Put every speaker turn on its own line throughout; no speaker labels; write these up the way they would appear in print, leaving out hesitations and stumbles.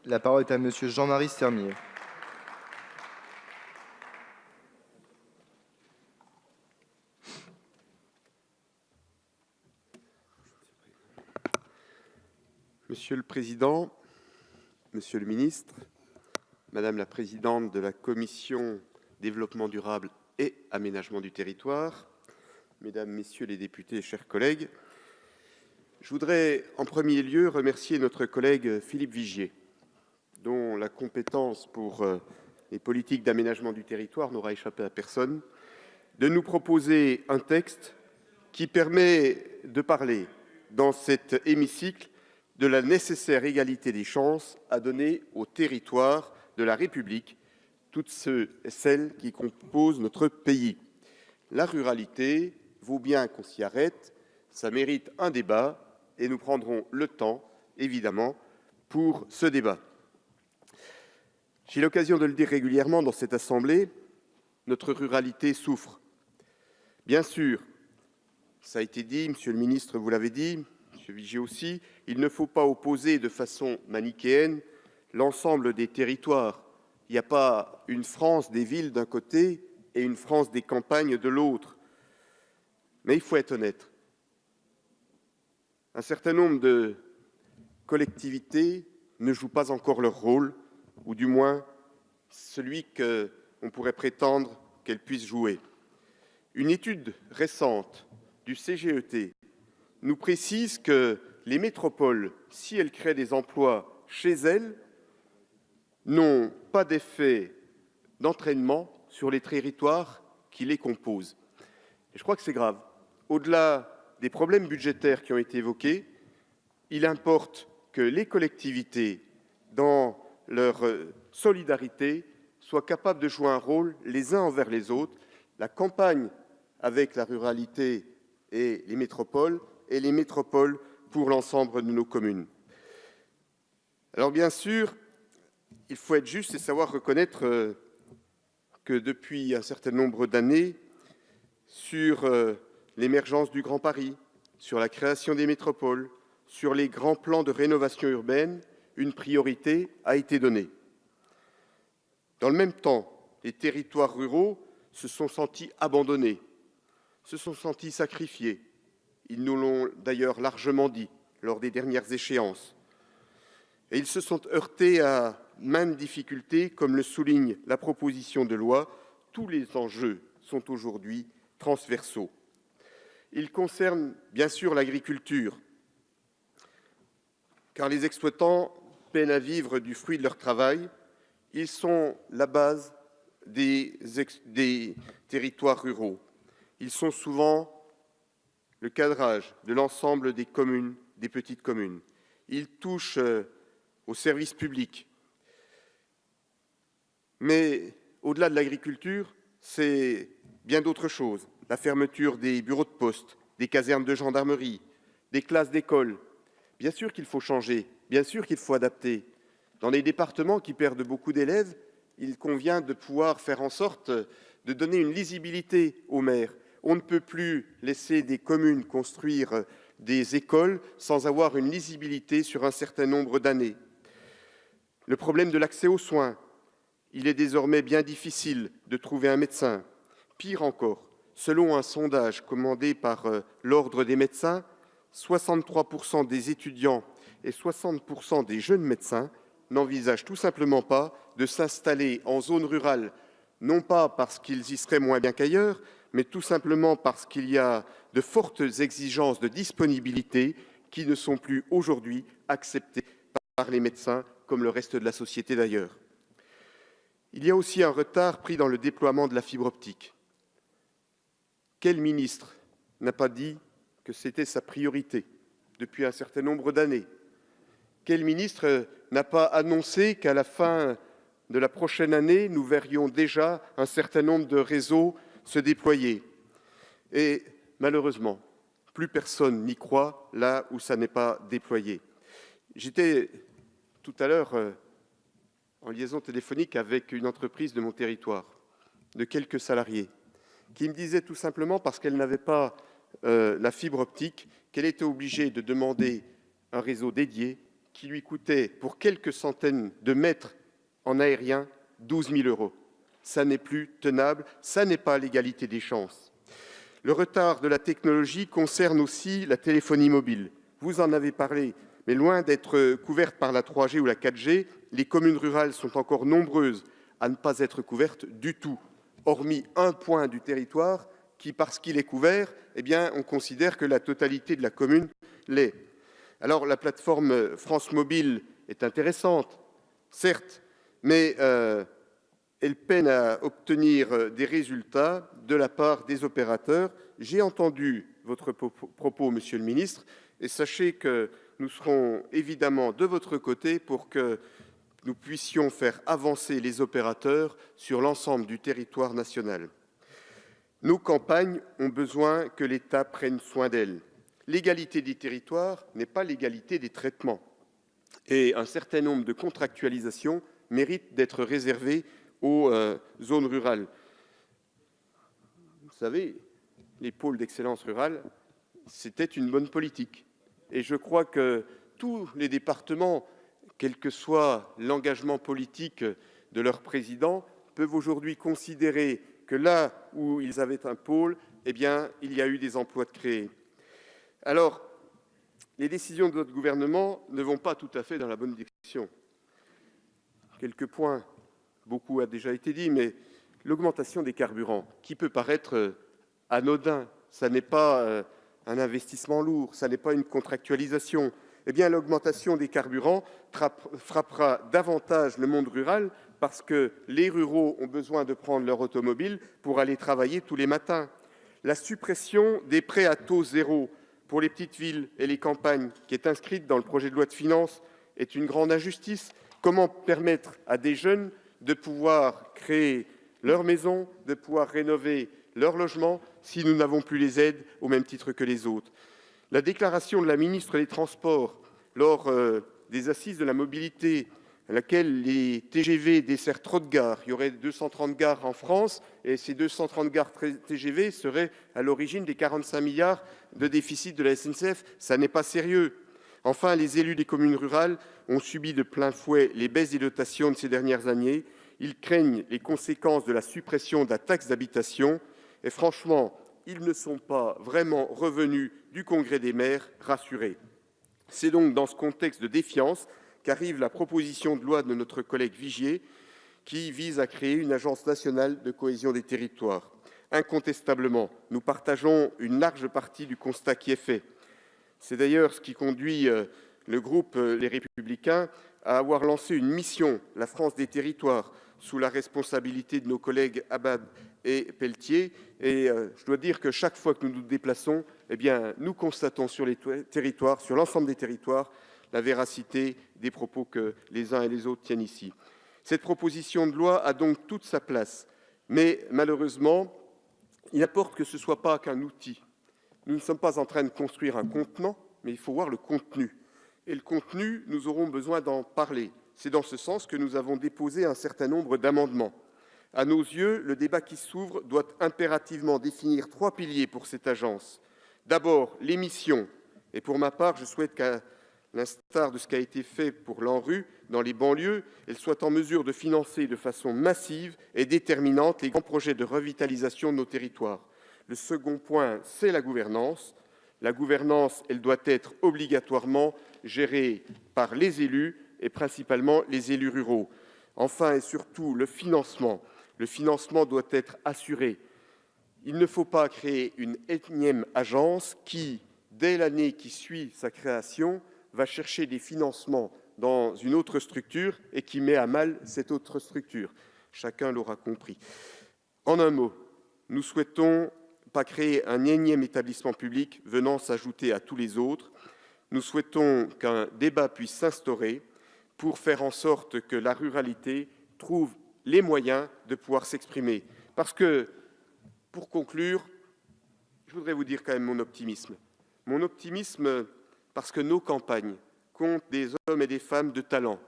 La parole est à Monsieur Jean-Marie Sermier.
Monsieur le Président, Monsieur le Ministre, Madame la Présidente de la Commission Développement durable et Aménagement du territoire, Mesdames, Messieurs les députés, chers collègues, je voudrais en premier lieu remercier notre collègue Philippe Vigier, dont la compétence pour les politiques d'aménagement du territoire n'aura échappé à personne, de nous proposer un texte qui permet de parler dans cet hémicycle de la nécessaire égalité des chances à donner aux territoires de la République, toutes celles qui composent notre pays. La ruralité vaut bien qu'on s'y arrête, ça mérite un débat et nous prendrons le temps, évidemment, pour ce débat. J'ai l'occasion de le dire régulièrement dans cette Assemblée, notre ruralité souffre. Bien sûr, ça a été dit, Monsieur le Ministre, vous l'avez dit, Monsieur Vigier aussi, il ne faut pas opposer de façon manichéenne l'ensemble des territoires. Il n'y a pas une France des villes d'un côté et une France des campagnes de l'autre. Mais il faut être honnête. Un certain nombre de collectivités ne jouent pas encore leur rôle, ou du moins celui qu'on pourrait prétendre qu'elles puissent jouer. Une étude récente du CGET nous précise que les métropoles, si elles créent des emplois chez elles, n'ont pas d'effet d'entraînement sur les territoires qui les composent. Et je crois que c'est grave. Au-delà des problèmes budgétaires qui ont été évoqués, il importe que les collectivités, dans leur solidarité, soient capables de jouer un rôle les uns envers les autres, la campagne avec la ruralité et les métropoles pour l'ensemble de nos communes. Alors bien sûr, il faut être juste et savoir reconnaître que depuis un certain nombre d'années, sur l'émergence du Grand Paris, sur la création des métropoles, sur les grands plans de rénovation urbaine, une priorité a été donnée. Dans le même temps, les territoires ruraux se sont sentis abandonnés, se sont sentis sacrifiés. Ils nous l'ont d'ailleurs largement dit lors des dernières échéances. Et ils se sont heurtés à maintes difficultés, comme le souligne la proposition de loi. Tous les enjeux sont aujourd'hui transversaux. Ils concernent bien sûr l'agriculture, car les exploitants peinent à vivre du fruit de leur travail. Ils sont la base des territoires ruraux. Ils sont souvent le cadrage de l'ensemble des communes, des petites communes. Ils touchent aux services publics. Mais au-delà de l'agriculture, c'est bien d'autres choses. La fermeture des bureaux de poste, des casernes de gendarmerie, des classes d'école. Bien sûr qu'il faut changer, bien sûr qu'il faut adapter. Dans les départements qui perdent beaucoup d'élèves, il convient de pouvoir faire en sorte de donner une lisibilité aux maires. On ne peut plus laisser des communes construire des écoles sans avoir une lisibilité sur un certain nombre d'années. Le problème de l'accès aux soins. Il est désormais bien difficile de trouver un médecin. Pire encore, selon un sondage commandé par l'Ordre des médecins, 63% des étudiants et 60% des jeunes médecins n'envisagent tout simplement pas de s'installer en zone rurale, non pas parce qu'ils y seraient moins bien qu'ailleurs, mais tout simplement parce qu'il y a de fortes exigences de disponibilité qui ne sont plus aujourd'hui acceptées par les médecins, comme le reste de la société d'ailleurs. Il y a aussi un retard pris dans le déploiement de la fibre optique. Quel ministre n'a pas dit que c'était sa priorité depuis un certain nombre d'années? Quel ministre n'a pas annoncé qu'à la fin de la prochaine année, nous verrions déjà un certain nombre de réseaux se déployer? Et malheureusement, plus personne n'y croit là où ça n'est pas déployé. J'étais tout à l'heure en liaison téléphonique avec une entreprise de mon territoire, de quelques salariés, qui me disait tout simplement, parce qu'elle n'avait pas la fibre optique, qu'elle était obligée de demander un réseau dédié qui lui coûtait pour quelques centaines de mètres en aérien 12 000 €. Ça n'est plus tenable, ça n'est pas l'égalité des chances. Le retard de la technologie concerne aussi la téléphonie mobile. Vous en avez parlé, mais loin d'être couvertes par la 3G ou la 4G, les communes rurales sont encore nombreuses à ne pas être couvertes du tout, hormis un point du territoire qui, parce qu'il est couvert, on considère que la totalité de la commune l'est. Alors la plateforme France Mobile est intéressante, certes, mais elle peine à obtenir des résultats de la part des opérateurs. J'ai entendu votre propos, Monsieur le Ministre, et sachez que nous serons évidemment de votre côté pour que nous puissions faire avancer les opérateurs sur l'ensemble du territoire national. Nos campagnes ont besoin que l'État prenne soin d'elles. L'égalité des territoires n'est pas l'égalité des traitements. Et un certain nombre de contractualisations méritent d'être réservées aux zones rurales. Vous savez, les pôles d'excellence rurale, c'était une bonne politique. Et je crois que tous les départements, quel que soit l'engagement politique de leurs présidents, peuvent aujourd'hui considérer que là où ils avaient un pôle, il y a eu des emplois de créés. Alors, les décisions de notre gouvernement ne vont pas tout à fait dans la bonne direction. Quelques points, beaucoup a déjà été dit, mais l'augmentation des carburants, qui peut paraître anodin, ça n'est pas un investissement lourd, ça n'est pas une contractualisation. L'augmentation des carburants frappera davantage le monde rural parce que les ruraux ont besoin de prendre leur automobile pour aller travailler tous les matins. La suppression des prêts à taux zéro pour les petites villes et les campagnes, qui est inscrite dans le projet de loi de finances, est une grande injustice. Comment permettre à des jeunes de pouvoir créer leur maison, de pouvoir rénover leur logement si nous n'avons plus les aides au même titre que les autres? La déclaration de la ministre des Transports lors des assises de la mobilité, à laquelle les TGV desserrent trop de gares. Il y aurait 230 gares en France et ces 230 gares TGV seraient à l'origine des 45 milliards de déficit de la SNCF. Ça n'est pas sérieux. Enfin, les élus des communes rurales ont subi de plein fouet les baisses des dotations de ces dernières années. Ils craignent les conséquences de la suppression de la taxe d'habitation et franchement, ils ne sont pas vraiment revenus du congrès des maires rassurés. C'est donc dans ce contexte de défiance qu'arrive la proposition de loi de notre collègue Vigier qui vise à créer une agence nationale de cohésion des territoires. Incontestablement, nous partageons une large partie du constat qui est fait. C'est d'ailleurs ce qui conduit le groupe Les Républicains à avoir lancé une mission, la France des territoires, sous la responsabilité de nos collègues Abad et Pelletier. Et je dois dire que chaque fois que nous nous déplaçons, nous constatons sur les territoires, sur l'ensemble des territoires, la véracité des propos que les uns et les autres tiennent ici. Cette proposition de loi a donc toute sa place, mais malheureusement, il importe que ce ne soit pas qu'un outil. Nous ne sommes pas en train de construire un contenant, mais il faut voir le contenu. Et le contenu, nous aurons besoin d'en parler. C'est dans ce sens que nous avons déposé un certain nombre d'amendements. À nos yeux, le débat qui s'ouvre doit impérativement définir 3 piliers pour cette agence. D'abord, les missions. Et pour ma part, je souhaite qu'à l'instar de ce qui a été fait pour l'ANRU dans les banlieues, elle soit en mesure de financer de façon massive et déterminante les grands projets de revitalisation de nos territoires. Le second point, c'est la gouvernance. La gouvernance, elle doit être obligatoirement gérée par les élus et principalement les élus ruraux. Enfin et surtout, le financement. Le financement doit être assuré. Il ne faut pas créer une énième agence qui, dès l'année qui suit sa création, va chercher des financements dans une autre structure et qui met à mal cette autre structure. Chacun l'aura compris. En un mot, nous souhaitons pas créer un énième établissement public venant s'ajouter à tous les autres. Nous souhaitons qu'un débat puisse s'instaurer pour faire en sorte que la ruralité trouve les moyens de pouvoir s'exprimer. Parce que, pour conclure, je voudrais vous dire quand même mon optimisme. Mon optimisme parce que nos campagnes comptent des hommes et des femmes de talent,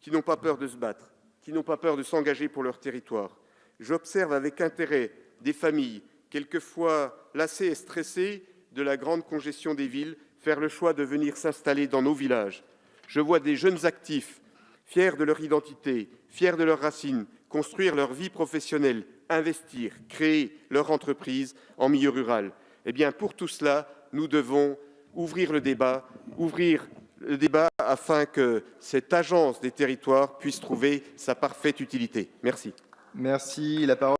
qui n'ont pas peur de se battre, qui n'ont pas peur de s'engager pour leur territoire. J'observe avec intérêt des familles, quelquefois lassées et stressées de la grande congestion des villes, faire le choix de venir s'installer dans nos villages. Je vois des jeunes actifs, fiers de leur identité, fiers de leurs racines, construire leur vie professionnelle, investir, créer leur entreprise en milieu rural. Eh bien, pour tout cela, nous devons ouvrir le débat afin que cette agence des territoires puisse trouver sa parfaite utilité. Merci.
Merci. La parole